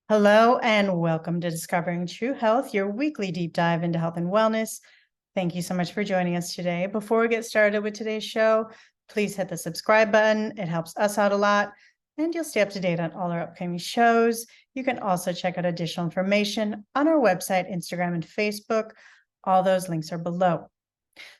Hello, and welcome to Discovering True Health, your weekly deep dive into health and wellness. Thank you so much for joining us today. Before we get started with today's show, please hit the subscribe button. It helps us out a lot, and you'll stay up to date on all our upcoming shows. You can also check out additional information on our website, Instagram, and Facebook. All those links are below.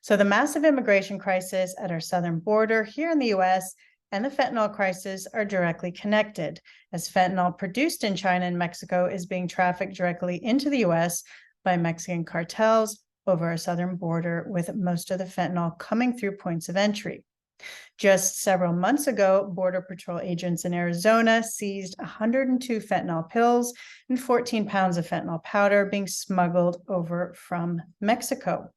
So the massive immigration crisis at our southern border here in the US and the fentanyl crisis are directly connected, as fentanyl produced in China and Mexico is being trafficked directly into the US by Mexican cartels over our southern border, with most of the fentanyl coming through points of entry. Just several months ago, Border Patrol agents in Arizona seized 102 fentanyl pills and 14 pounds of fentanyl powder being smuggled over from Mexico.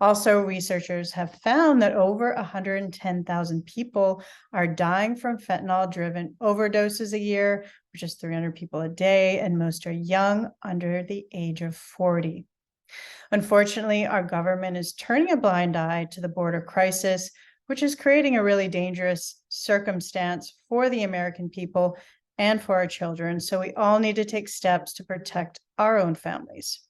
Also, researchers have found that over 110,000 people are dying from fentanyl-driven overdoses a year, which is 300 people a day, and most are young, under the age of 40. Unfortunately, our government is turning a blind eye to the border crisis, which is creating a really dangerous circumstance for the American people and for our children. So we all need to take steps to protect our own families.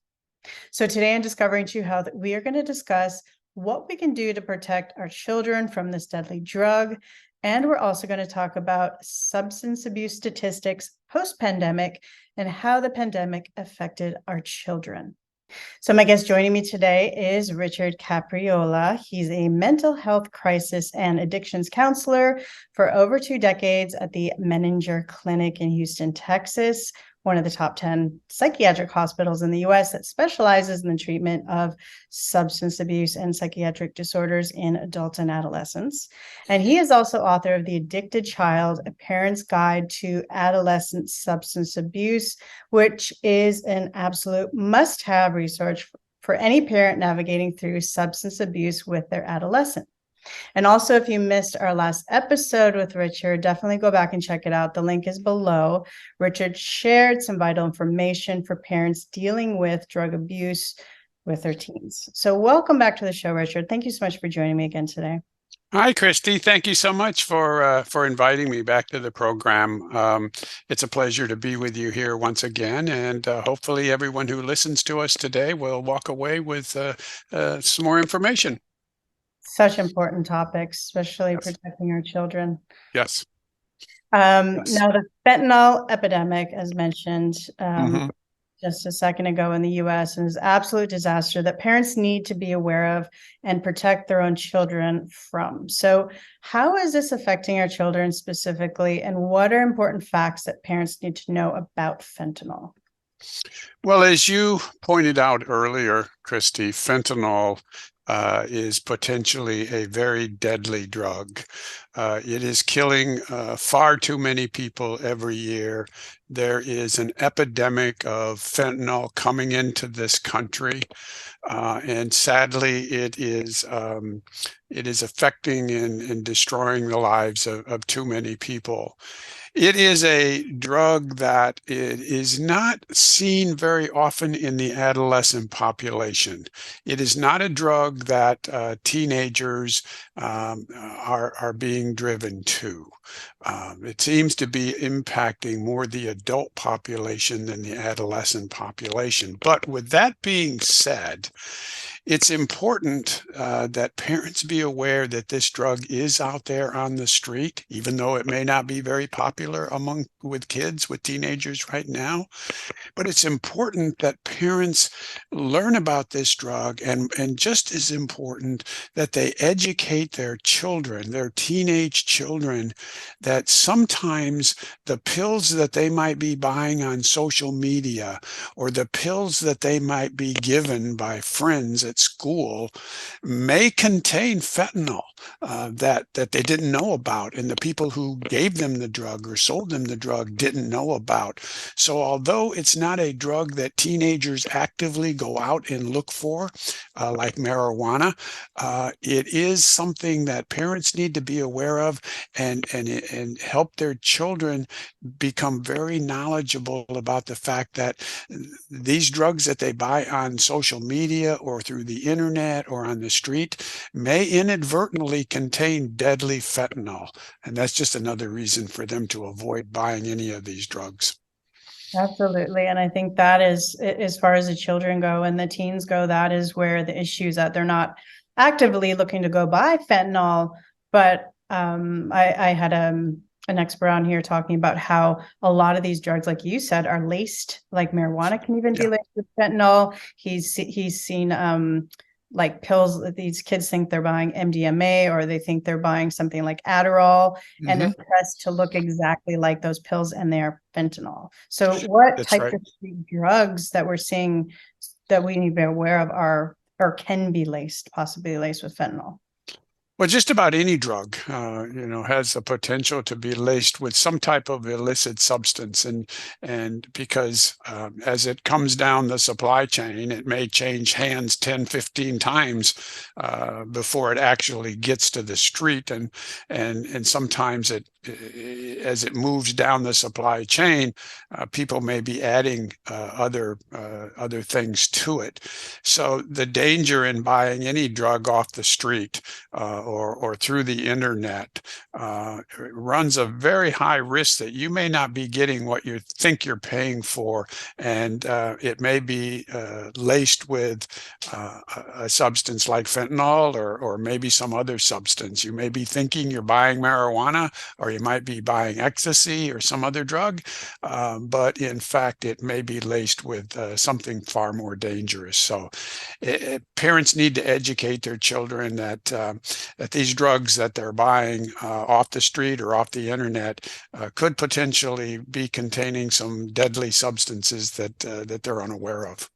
So today on Discovering True Health, we are going to discuss what we can do to protect our children from this deadly drug. And we're also going to talk about substance abuse statistics post-pandemic and how the pandemic affected our children. So my guest joining me today is Richard Capriola. He's a mental health crisis and addictions counselor for over 2 decades at the Menninger Clinic in Houston, Texas, one of the top 10 psychiatric hospitals in the US that specializes in the treatment of substance abuse and psychiatric disorders in adults and adolescents. And he is also author of The Addicted Child, A Parent's Guide to Adolescent Substance Abuse, which is an absolute must-have resource for any parent navigating through substance abuse with their adolescent. And also, if you missed our last episode with Richard, definitely go back and check it out. The link is below. Richard shared some vital information for parents dealing with drug abuse with their teens. So welcome back to the show, Richard. Thank you so much for joining me again today. Hi, Christy. Thank you so much for inviting me back to the program. It's a pleasure to be with you here once again, and hopefully everyone who listens to us today will walk away with some more information. Such important topics, especially Yes. protecting our children. Yes. Now, the fentanyl epidemic, as mentioned just a second ago in the US, is an absolute disaster that parents need to be aware of and protect their own children from. So how is this affecting our children specifically, and what are important facts that parents need to know about fentanyl? Well, as you pointed out earlier, Christy, fentanyl is potentially a very deadly drug. It is killing far too many people every year. There is an epidemic of fentanyl coming into this country, and sadly, it is affecting and destroying the lives of too many people. It is a drug that is not seen very often in the adolescent population. It is not a drug that teenagers are being driven to. It seems to be impacting more the adult population than the adolescent population. But with that being said, it's important that parents be aware that this drug is out there on the street, even though it may not be very popular with kids, with teenagers right now. But it's important that parents learn about this drug, and just as important, that they educate their children, their teenage children, that sometimes the pills that they might be buying on social media, or the pills that they might be given by friends at school, may contain fentanyl that they didn't know about, and the people who gave them the drug or sold them the drug didn't know about. So although it's not a drug that teenagers actively go out and look for, like marijuana, it is something that parents need to be aware of, and help their children become very knowledgeable about the fact that these drugs that they buy on social media or through the internet or on the street may inadvertently contain deadly fentanyl. And that's just another reason for them to avoid buying any of these drugs. Absolutely. And I think that is, as far as the children go and the teens go, that is where the issues that they're not actively looking to go buy fentanyl. But I had an expert on here talking about how a lot of these drugs, like you said, are laced, like marijuana can even be Yeah. laced with fentanyl. He's seen like pills that these kids think they're buying MDMA, or they think they're buying something like Adderall, and Hmm. they're pressed to look exactly like those pills, and they are fentanyl. So what That's types right. of drugs that we're seeing that we need to be aware of are or can be laced, possibly laced with fentanyl? Well, just about any drug, has the potential to be laced with some type of illicit substance, and because as it comes down the supply chain, it may change hands 10, 15 times before it actually gets to the street, and sometimes as it moves down the supply chain, people may be adding other things to it. So the danger in buying any drug off the street or through the internet runs a very high risk that you may not be getting what you think you're paying for, and it may be laced with a substance like fentanyl or maybe some other substance. You may be thinking you're buying marijuana, or you might be buying ecstasy or some other drug, but in fact it may be laced with something far more dangerous. So parents need to educate their children that these drugs that they're buying off the street or off the internet could potentially be containing some deadly substances that they're unaware of.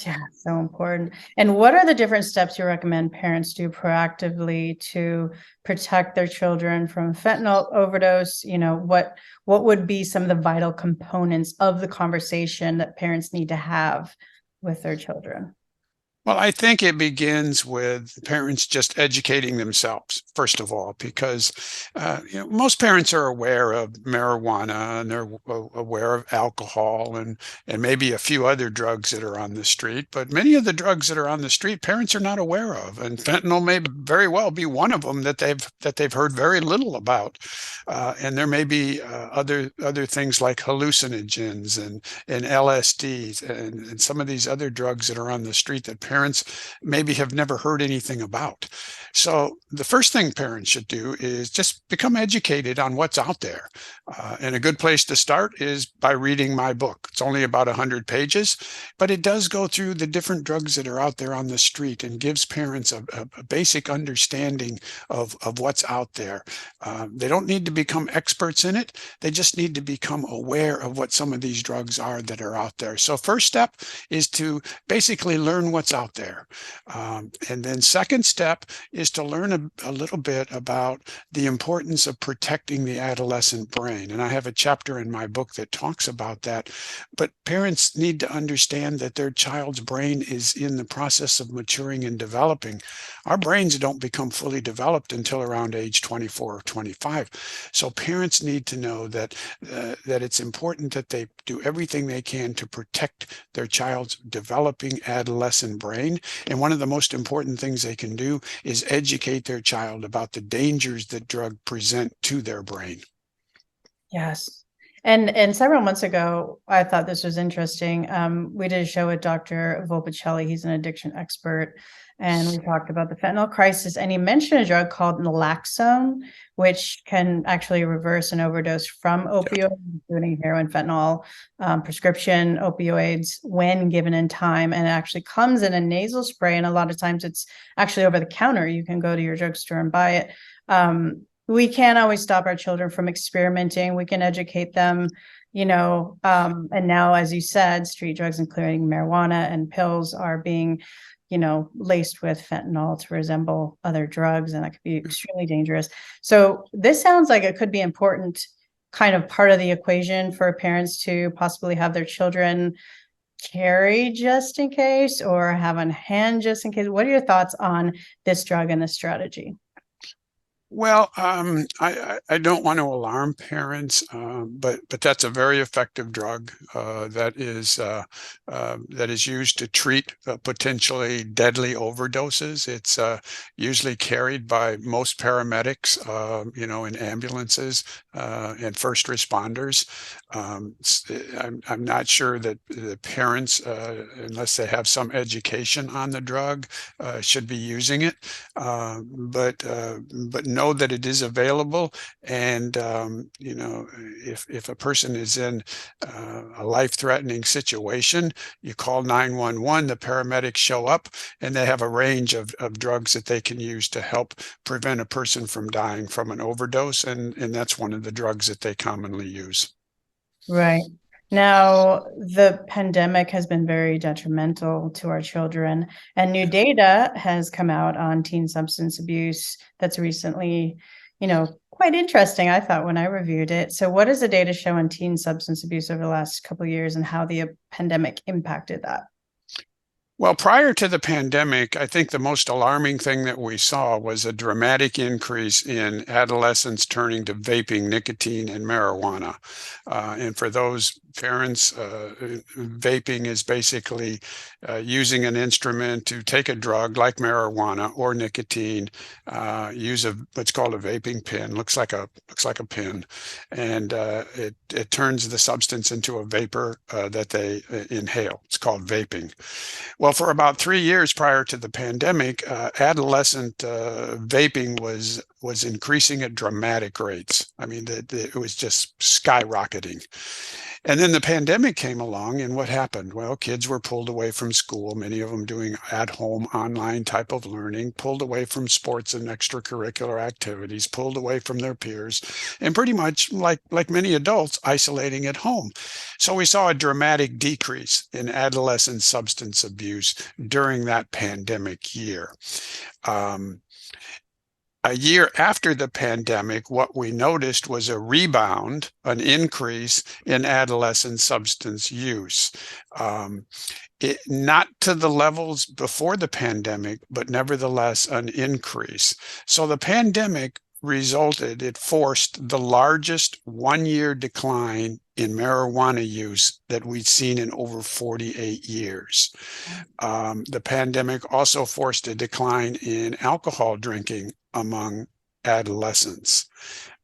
Yeah, so important. And what are the different steps you recommend parents do proactively to protect their children from fentanyl overdose? What would be some of the vital components of the conversation that parents need to have with their children? Well, I think it begins with parents just educating themselves, first of all, because most parents are aware of marijuana, and they're aware of alcohol, and maybe a few other drugs that are on the street. But many of the drugs that are on the street, parents are not aware of, and fentanyl may very well be one of them that they've heard very little about. And there may be other things like hallucinogens and LSDs and some of these other drugs that are on the street that parents maybe have never heard anything about. So the first thing parents should do is just become educated on what's out there. And a good place to start is by reading my book. It's only about 100 pages, but it does go through the different drugs that are out there on the street and gives parents a basic understanding of what's out there. They don't need to become experts in it. They just need to become aware of what some of these drugs are that are out there. So first step is to basically learn what's out there. And then second step is to learn a little bit about the importance of protecting the adolescent brain. And I have a chapter in my book that talks about that. But parents need to understand that their child's brain is in the process of maturing and developing. Our brains don't become fully developed until around age 24 or 25. So parents need to know that it's important that they do everything they can to protect their child's developing adolescent brain. And one of the most important things they can do is educate their child about the dangers that drugs present to their brain. Yes. And several months ago, I thought this was interesting. We did a show with Dr. Volpicelli. He's an addiction expert. And we talked about the fentanyl crisis. And he mentioned a drug called naloxone, which can actually reverse an overdose from opioids, including heroin, fentanyl, prescription opioids, when given in time. And it actually comes in a nasal spray. And a lot of times it's actually over the counter. You can go to your drugstore and buy it. We can't always stop our children from experimenting. We can educate them, and now, as you said, street drugs, including marijuana and pills, are being, laced with fentanyl to resemble other drugs, and that could be extremely dangerous. So this sounds like it could be important, kind of part of the equation for parents to possibly have their children carry just in case, or have on hand just in case. What are your thoughts on this drug and this strategy? Well, I don't want to alarm parents, but that's a very effective drug that is used to treat potentially deadly overdoses. It's usually carried by most paramedics, in ambulances and first responders. I'm not sure that the parents, unless they have some education on the drug, should be using it. But know that it is available, and if a person is in a life-threatening situation, you call 911. The paramedics show up, and they have a range of drugs that they can use to help prevent a person from dying from an overdose, and that's one of the drugs that they commonly use. Right. Now, the pandemic has been very detrimental to our children, and new data has come out on teen substance abuse that's recently, quite interesting, I thought, when I reviewed it. So what does the data show on teen substance abuse over the last couple of years and how the pandemic impacted that? Well, prior to the pandemic, I think the most alarming thing that we saw was a dramatic increase in adolescents turning to vaping nicotine and marijuana. And for those parents, vaping is basically using an instrument to take a drug like marijuana or nicotine, use what's called a vaping pen. Looks like a pin, and it turns the substance into a vapor that they inhale. It's called vaping. Well, for about 3 years prior to the pandemic, adolescent vaping was increasing at dramatic rates. I mean, it was just skyrocketing. And then the pandemic came along, and what happened? Well, kids were pulled away from school, many of them doing at-home online type of learning, pulled away from sports and extracurricular activities, pulled away from their peers, and pretty much like many adults, isolating at home. So we saw a dramatic decrease in adolescent substance abuse during that pandemic year. Um, a year after the pandemic, what we noticed was a rebound, an increase in adolescent substance use. Not to the levels before the pandemic, but nevertheless an increase. So the pandemic it forced the largest 1-year decline in marijuana use that we'd seen in over 48 years. The pandemic also forced a decline in alcohol drinking among adolescents.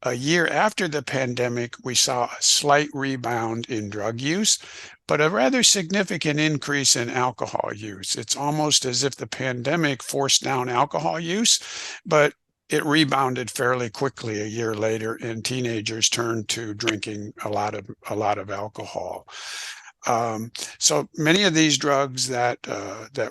A year after the pandemic, we saw a slight rebound in drug use, but a rather significant increase in alcohol use. It's almost as if the pandemic forced down alcohol use, but it rebounded fairly quickly a year later, and teenagers turned to drinking a lot of alcohol. So many of these drugs that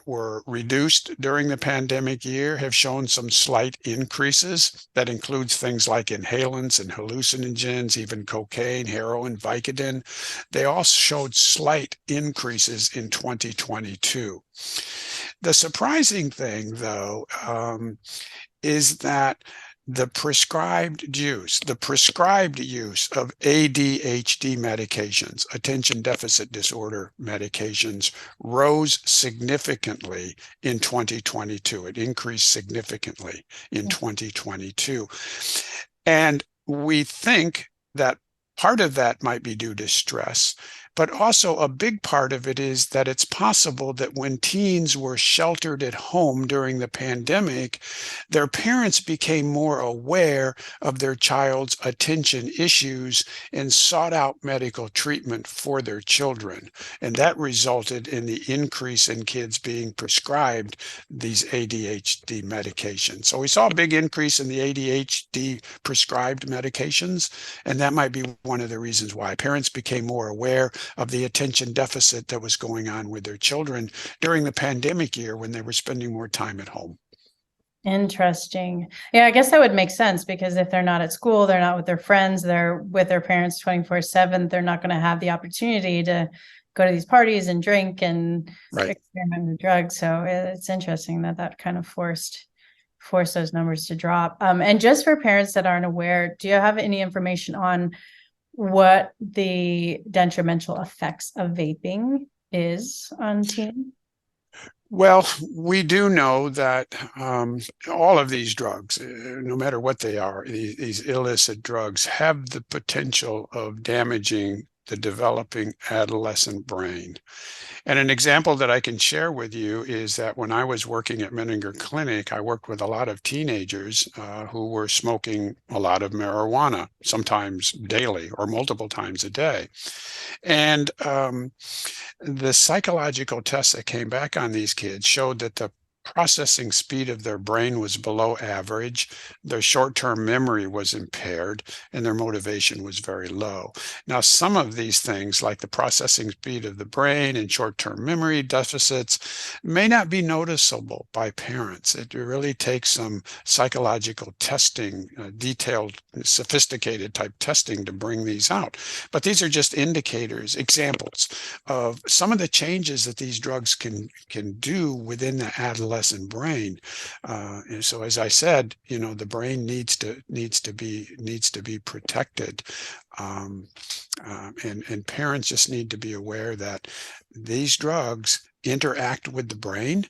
were reduced during the pandemic year have shown some slight increases. That includes things like inhalants and hallucinogens, even cocaine, heroin, Vicodin. They all showed slight increases in 2022. The surprising thing, though, is that the prescribed use of ADHD medications, attention deficit disorder medications, rose significantly in 2022. It increased significantly in 2022. And we think that part of that might be due to stress, but also a big part of it is that it's possible that when teens were sheltered at home during the pandemic, their parents became more aware of their child's attention issues and sought out medical treatment for their children. And that resulted in the increase in kids being prescribed these ADHD medications. So we saw a big increase in the ADHD prescribed medications, and that might be one of the reasons why parents became more aware of the attention deficit that was going on with their children during the pandemic year when they were spending more time at home. Interesting. Yeah, I guess that would make sense because if they're not at school, they're not with their friends, they're with their parents 24/7, they're not going to have the opportunity to go to these parties and drink and experiment with drugs. So it's interesting that kind of forced those numbers to drop. And just for parents that aren't aware, do you have any information on what the detrimental effects of vaping is on teens? Well, we do know that all of these drugs, no matter what they are, these illicit drugs have the potential of damaging the developing adolescent brain. And an example that I can share with you is that when I was working at Menninger Clinic, I worked with a lot of teenagers who were smoking a lot of marijuana, sometimes daily or multiple times a day. And the psychological tests that came back on these kids showed that the processing speed of their brain was below average, their short-term memory was impaired, and their motivation was very low. Now, some of these things, like the processing speed of the brain and short-term memory deficits, may not be noticeable by parents. It really takes some psychological testing, detailed, sophisticated type testing to bring these out. But these are just indicators, examples of some of the changes that these drugs can do within the adolescent brain. And so, as I said, the brain needs to be protected, um, and parents just need to be aware that these drugs interact with the brain.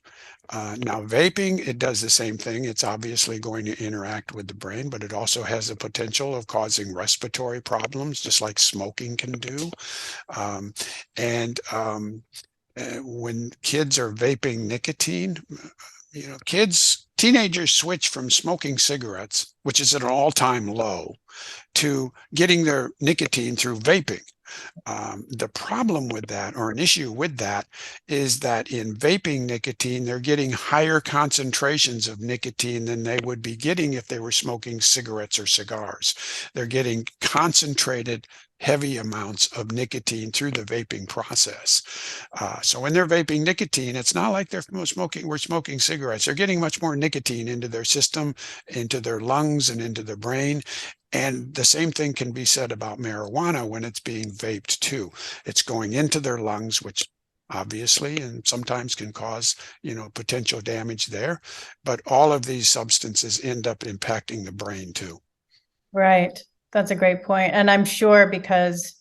Now, vaping, it does the same thing. It's obviously going to interact with the brain, but it also has the potential of causing respiratory problems, just like smoking can do. Um, and when kids are vaping nicotine, teenagers switch from smoking cigarettes, which is at an all-time low, to getting their nicotine through vaping. The problem with that, or an issue with that, is that in vaping nicotine, they're getting higher concentrations of nicotine than they would be getting if they were smoking cigarettes or cigars. They're getting concentrated, heavy amounts of nicotine through the vaping process. So when they're vaping nicotine, it's not like we're smoking cigarettes. They're getting much more nicotine into their system, into their lungs, and into their brain. And the same thing can be said about marijuana when it's being vaped too. It's going into their lungs, which obviously and sometimes can cause, potential damage there. But all of these substances end up impacting the brain too. Right. That's a great point. And I'm sure because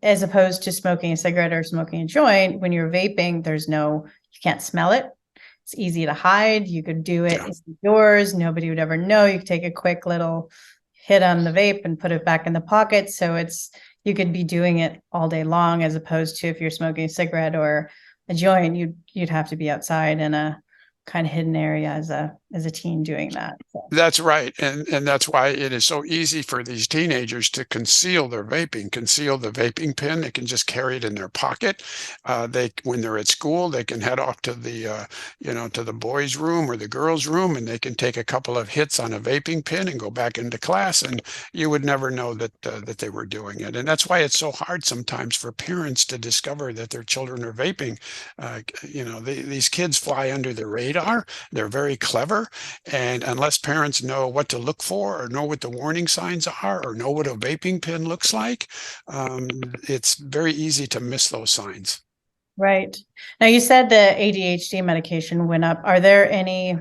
as opposed to smoking a cigarette or smoking a joint, when you're vaping, you can't smell it. It's easy to hide. You could do it Yeah. indoors. Nobody would ever know. You could take a quick little hit on the vape and put it back in the pocket. So you could be doing it all day long, as opposed to if you're smoking a cigarette or a joint, you'd have to be outside in a kind of hidden area as a teen doing that. So. That's right. And that's why it is so easy for these teenagers to conceal the vaping pen. They can just carry it in their pocket. When they're at school, they can head off to the boys' room or the girls' room, and they can take a couple of hits on a vaping pen and go back into class, and you would never know that they were doing it. And that's why it's so hard sometimes for parents to discover that their children are vaping. These kids fly under the radar. They're very clever. And unless parents know what to look for, or know what the warning signs are, or know what a vaping pen looks like, it's very easy to miss those signs. Right. Now, you said the ADHD medication went up. Are there any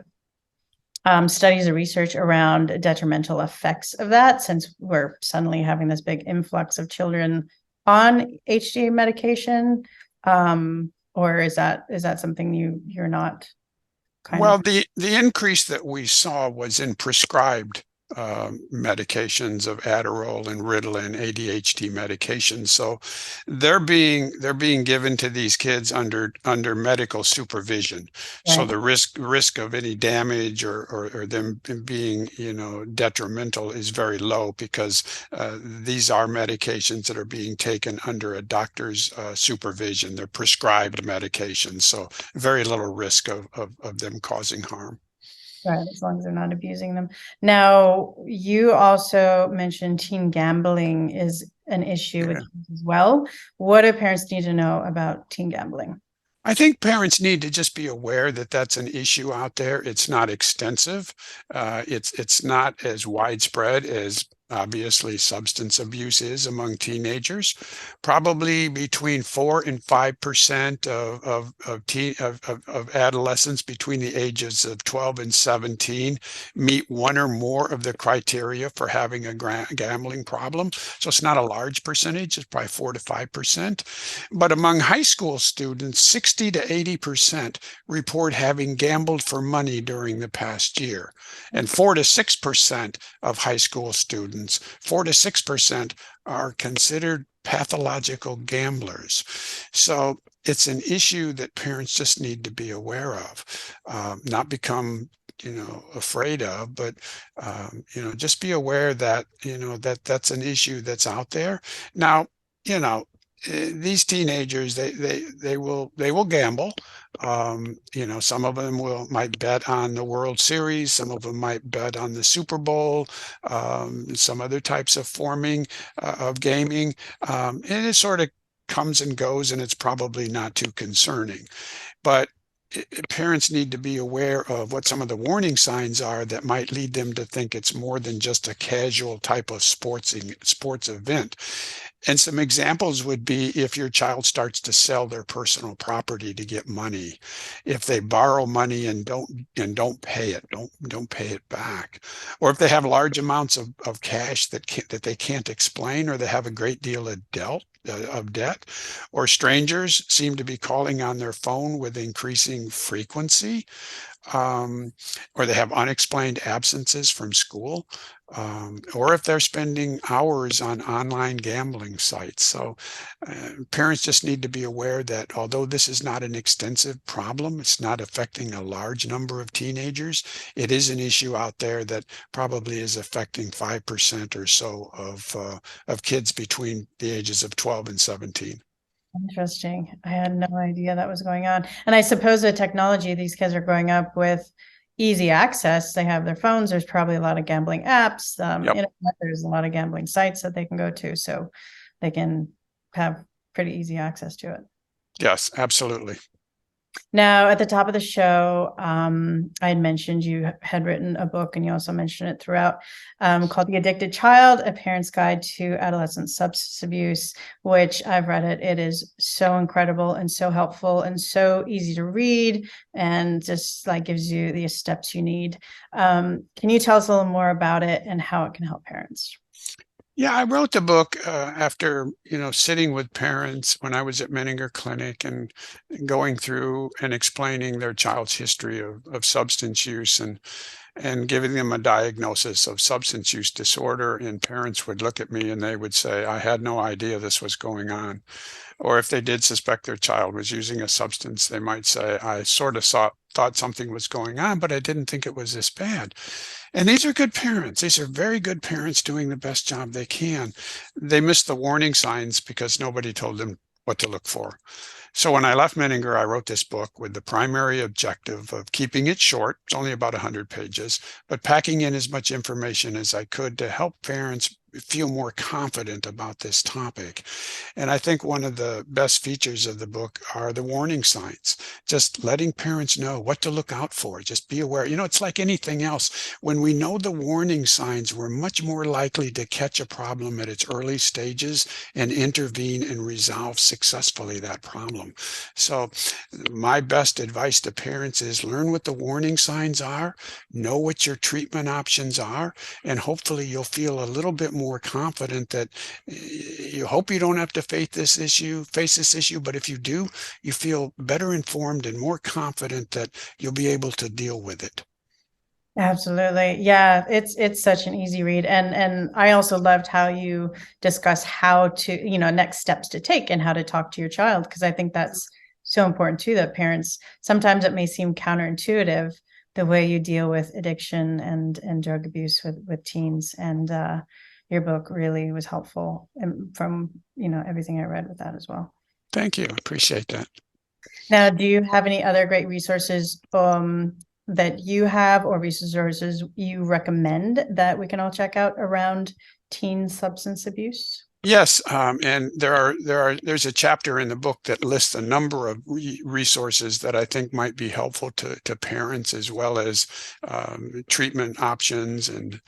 studies or research around detrimental effects of that, since we're suddenly having this big influx of children on HDA medication? Or is that something you're not kind of? Well, the increase that we saw was in prescribed medications of Adderall and Ritalin, ADHD medications. So they're being given to these kids under medical supervision. So Right. the risk of any damage or them being detrimental is very low, because these are medications that are being taken under a doctor's supervision. They're prescribed medications, so very little risk of them causing harm. Right, as long as they're not abusing them. Now, you also mentioned teen gambling is an issue with Yeah. teens as well. What do parents need to know about teen gambling? I think parents need to just be aware that that's an issue out there. It's not extensive. It's not as widespread as obviously substance abuse is among teenagers. Probably between 4 and 5% of adolescents between the ages of 12 and 17 meet one or more of the criteria for having a gambling problem. So it's not a large percentage, it's probably 4 to 5%. But among high school students, 60 to 80% report having gambled for money during the past year. And 4 to 6% of high school students, 4 to 6% are considered pathological gamblers. So it's an issue that parents just need to be aware of, not become afraid of, but just be aware that that's an issue that's out there. Now, these teenagers, they will gamble. Some of them might bet on the World Series, some of them might bet on the Super Bowl, some other types of forming of gaming, and it sort of comes and goes, and it's probably not too concerning. But parents need to be aware of what some of the warning signs are that might lead them to think it's more than just a casual type of sports event. And some examples would be if your child starts to sell their personal property to get money, if they borrow money and don't pay it, don't pay it back, or if they have large amounts of cash that they can't explain, or they have a great deal of debt, or strangers seem to be calling on their phone with increasing frequency, or they have unexplained absences from school, or if they're spending hours on online gambling sites. So parents just need to be aware that although this is not an extensive problem, it's not affecting a large number of teenagers, it is an issue out there that probably is affecting 5% or so of kids between the ages of 12 and 17. Interesting. I had no idea that was going on. And I suppose the technology, these kids are growing up with easy access. They have their phones. There's probably a lot of gambling apps. Internet, there's a lot of gambling sites that they can go to, so they can have pretty easy access to it. Yes, absolutely. Now, at the top of the show, I had mentioned you had written a book, and you also mentioned it throughout, called The Addicted Child, A Parent's Guide to Adolescent Substance Abuse, which I've read it. It is so incredible and so helpful and so easy to read, and just like gives you the steps you need. Can you tell us a little more about it and how it can help parents? Yeah, I wrote the book after, sitting with parents when I was at Menninger Clinic and going through and explaining their child's history of substance use and giving them a diagnosis of substance use disorder. And parents would look at me and they would say, I had no idea this was going on. Or if they did suspect their child was using a substance, they might say, I sort of thought something was going on, but I didn't think it was this bad. And these are good parents. These are very good parents doing the best job they can. They missed the warning signs because nobody told them what to look for. So when I left Menninger, I wrote this book with the primary objective of keeping it short. It's only about 100 pages, but packing in as much information as I could to help parents feel more confident about this topic. And I think one of the best features of the book are the warning signs, just letting parents know what to look out for. Just be aware. It's like anything else. When we know the warning signs, we're much more likely to catch a problem at its early stages and intervene and resolve successfully that problem. So my best advice to parents is learn what the warning signs are, know what your treatment options are, and hopefully you'll feel a little bit more confident that you hope you don't have to face this issue, but if you do, you feel better informed and more confident that you'll be able to deal with it. Absolutely. Yeah, it's such an easy read. And I also loved how you discuss how to, next steps to take and how to talk to your child, because I think that's so important too, that parents, sometimes it may seem counterintuitive the way you deal with addiction and drug abuse with teens. And your book really was helpful from, everything I read with that as well. Thank you. Appreciate that. Now, do you have any other great resources that you have, or resources you recommend that we can all check out around teen substance abuse? Yes, and there's a chapter in the book that lists a number of resources that I think might be helpful to parents, as well as treatment options and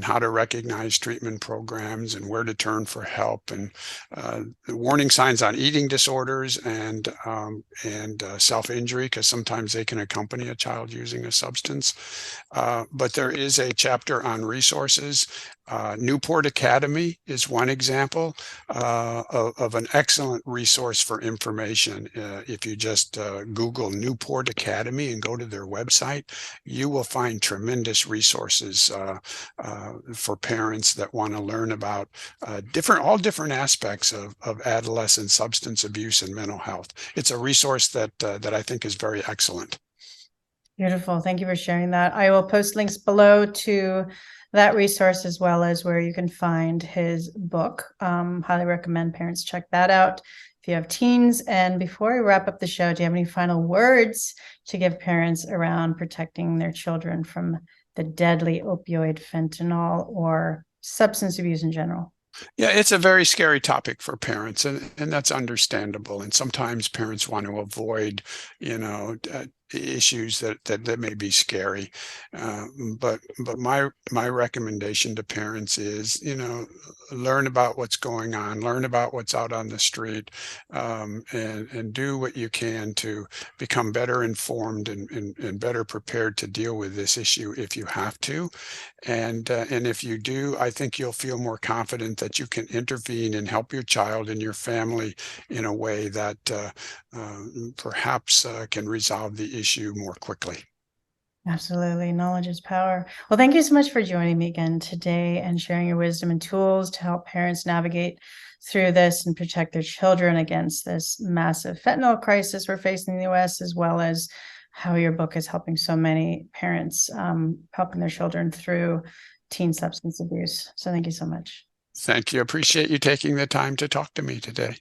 how to recognize treatment programs and where to turn for help, and the warning signs on eating disorders and self-injury, because sometimes they can accompany a child using a substance. But there is a chapter on resources. Newport Academy is one example of an excellent resource for information. If you just Google Newport Academy and go to their website, you will find tremendous resources for parents that want to learn about all different aspects of adolescent substance abuse and mental health. It's a resource that I think is very excellent. Beautiful. Thank you for sharing that. I will post links below to that resource, as well as where you can find his book. Highly recommend parents check that out if you have teens. And before we wrap up the show, do you have any final words to give parents around protecting their children from the deadly opioid fentanyl or substance abuse in general? Yeah, it's a very scary topic for parents, and that's understandable. And sometimes parents want to avoid, issues that may be scary. But my recommendation to parents is, learn about what's going on, learn about what's out on the street, and do what you can to become better informed and better prepared to deal with this issue if you have to. And if you do, I think you'll feel more confident that you can intervene and help your child and your family in a way that perhaps can resolve the issue more quickly. Absolutely. Knowledge is power. Well, thank you so much for joining me again today and sharing your wisdom and tools to help parents navigate through this and protect their children against this massive fentanyl crisis we're facing in the US, as well as how your book is helping so many parents helping their children through teen substance abuse. So thank you so much. Thank you. Appreciate you taking the time to talk to me today.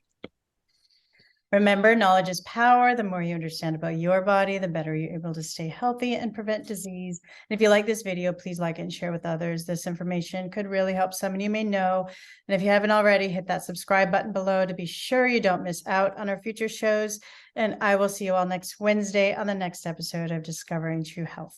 Remember, knowledge is power. The more you understand about your body, the better you're able to stay healthy and prevent disease. And if you like this video, please like it and share with others. This information could really help someone you may know. And if you haven't already, hit that subscribe button below to be sure you don't miss out on our future shows. And I will see you all next Wednesday on the next episode of Discovering True Health.